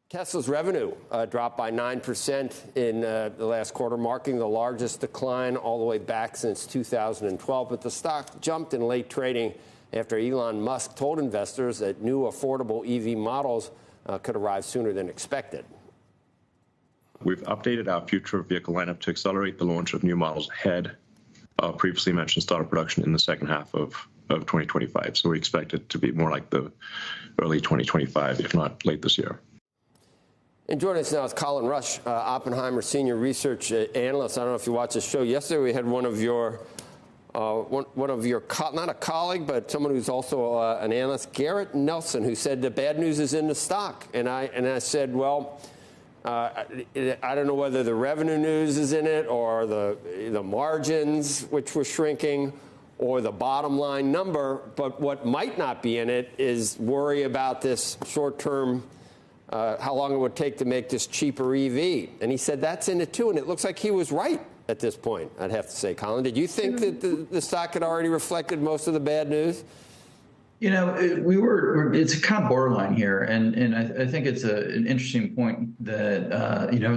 Tesla's revenue dropped by 9% in the last quarter, marking the largest decline all the way back since 2012. But the stock jumped in late trading after Elon Musk told investors that new affordable EV models could arrive sooner than expected. We've updated our future vehicle lineup to accelerate the launch of new models ahead of previously mentioned start of production in the second half of 2025. So we expect it to be more like the early 2025, if not late this year. And joining us now is Colin Rusch, Oppenheimer senior research analyst. I don't know if you watched the show yesterday. We had one of your not a colleague, but someone who's also an analyst, Garrett Nelson, who said the bad news is in the stock. And I said, well, I don't know whether the revenue news is in it or the margins, which were shrinking, or the bottom line number. But what might not be in it is worry about this short-term how long it would take to make this cheaper EV. And he said that's in it too, and it looks like he was right at this point, I'd have to say. Colin, did you think that the stock had already reflected most of the bad news? You know, it's kind of borderline here, and I think it's an interesting point that,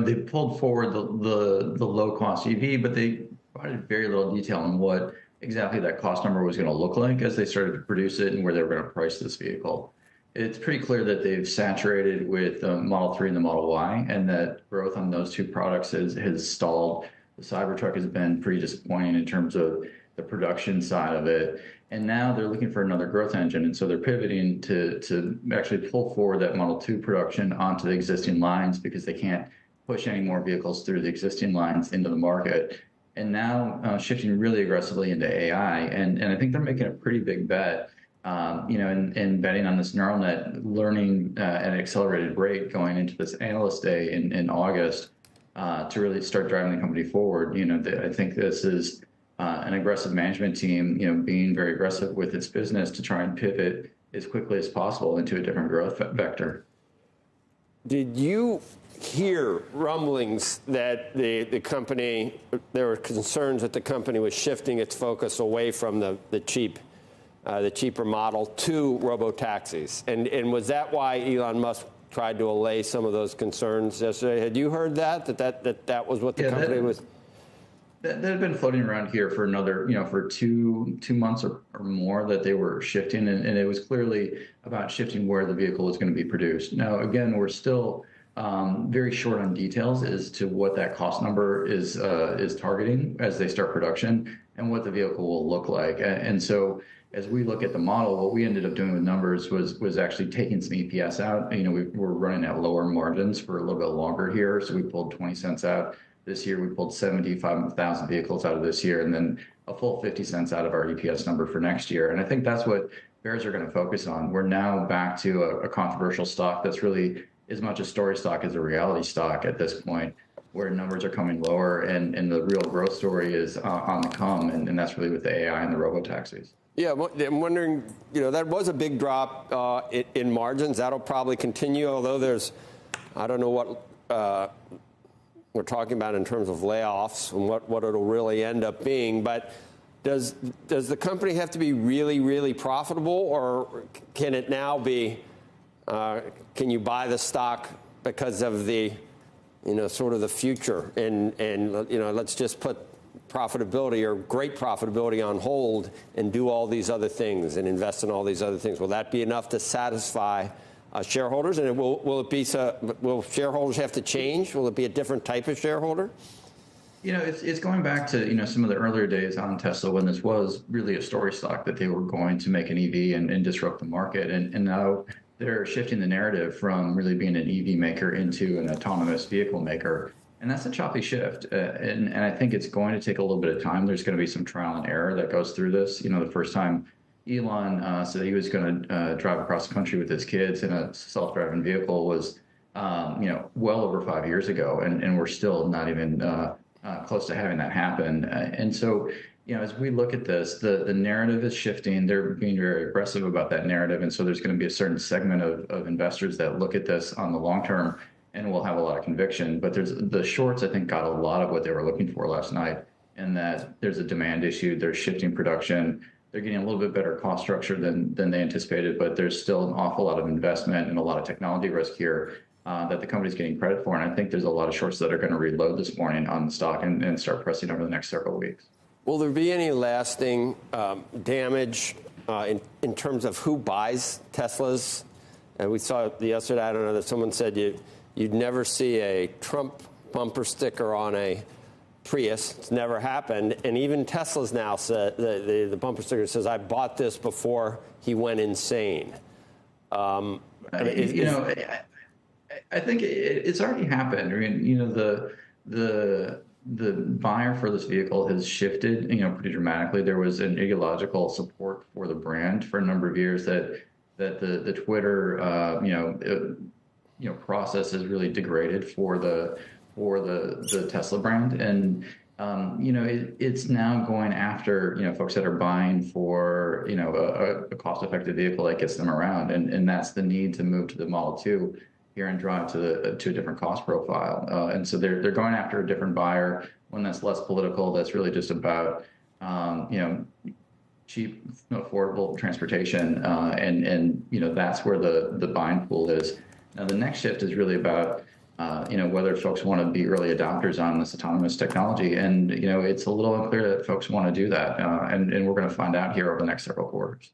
they pulled forward the low-cost EV, but they provided very little detail on what exactly that cost number was going to look like as they started to produce it and where they were going to price this vehicle. It's pretty clear that they've saturated with the Model 3 and the Model Y, and that growth on those two products has stalled. The Cybertruck has been pretty disappointing in terms of the production side of it. And now they're looking for another growth engine. And so they're pivoting to actually pull forward that Model 2 production onto the existing lines because they can't push any more vehicles through the existing lines into the market. And now shifting really aggressively into AI. And I think they're making a pretty big bet. And betting on this neural net learning at an accelerated rate going into this analyst day in August to really start driving the company forward. I think this is an aggressive management team, being very aggressive with its business to try and pivot as quickly as possible into a different growth vector. Did you hear rumblings that the company, there were concerns that the company was shifting its focus away from the cheaper model to robotaxis? And was that why Elon Musk tried to allay some of those concerns yesterday? Had you heard that was what the company was? That had been floating around here for another, for two months or more that they were shifting. And it was clearly about shifting where the vehicle was going to be produced. Now, again, we're still very short on details as to what that cost number is targeting as they start production and what the vehicle will look like. And so as we look at the model, what we ended up doing with numbers was actually taking some EPS out. We're running at lower margins for a little bit longer here. So we pulled 20 cents out this year. We pulled 75,000 vehicles out of this year, and then a full 50 cents out of our EPS number for next year. And I think that's what bears are going to focus on. We're now back to a controversial stock that's really as much a story stock as a reality stock at this point, where numbers are coming lower and the real growth story is on the come. And that's really with the AI and the robotaxis. Yeah, I'm wondering, that was a big drop in margins. That'll probably continue, although there's, I don't know what we're talking about in terms of layoffs and what it'll really end up being. But does the company have to be really, really profitable, or can it now be, can you buy the stock because of the, sort of the future? And let's just put profitability or great profitability on hold and do all these other things and invest in all these other things. Will that be enough to satisfy shareholders? And will shareholders have to change? Will it be a different type of shareholder? It's going back to, some of the earlier days on Tesla when this was really a story stock that they were going to make an EV and disrupt the market. And now they're shifting the narrative from really being an EV maker into an autonomous vehicle maker. And that's a choppy shift. And I think it's going to take a little bit of time. There's going to be some trial and error that goes through this. The first time Elon said he was going to drive across the country with his kids in a self-driving vehicle was, well over 5 years ago. And we're still not even close to having that happen. And so, as we look at this, the narrative is shifting. They're being very aggressive about that narrative. And so there's going to be a certain segment of investors that look at this on the long term and will have a lot of conviction. But the shorts, I think, got a lot of what they were looking for last night, and that there's a demand issue. They're shifting production. They're getting a little bit better cost structure than they anticipated, but there's still an awful lot of investment and a lot of technology risk here that the company's getting credit for. And I think there's a lot of shorts that are going to reload this morning on the stock and start pressing over the next several weeks. Will there be any lasting damage in terms of who buys Teslas? And we saw yesterday, I don't know, that someone said you'd never see a Trump bumper sticker on a Prius. It's never happened. And even Tesla's now said, the bumper sticker says, I bought this before he went insane. I think it's already happened. I mean, the buyer for this vehicle has shifted, pretty dramatically. There was an ideological support for the brand for a number of years that the Twitter, process has really degraded for the Tesla brand. And, it's now going after, folks that are buying for, a cost-effective vehicle that gets them around. And that's the need to move to the Model 2 here and drive to a different cost profile. And so they're going after a different buyer, one that's less political, that's really just about, cheap, affordable transportation. And that's where the buying pool is. Now, the next shift is really about, whether folks want to be early adopters on this autonomous technology. And, it's a little unclear that folks want to do that. And we're going to find out here over the next several quarters.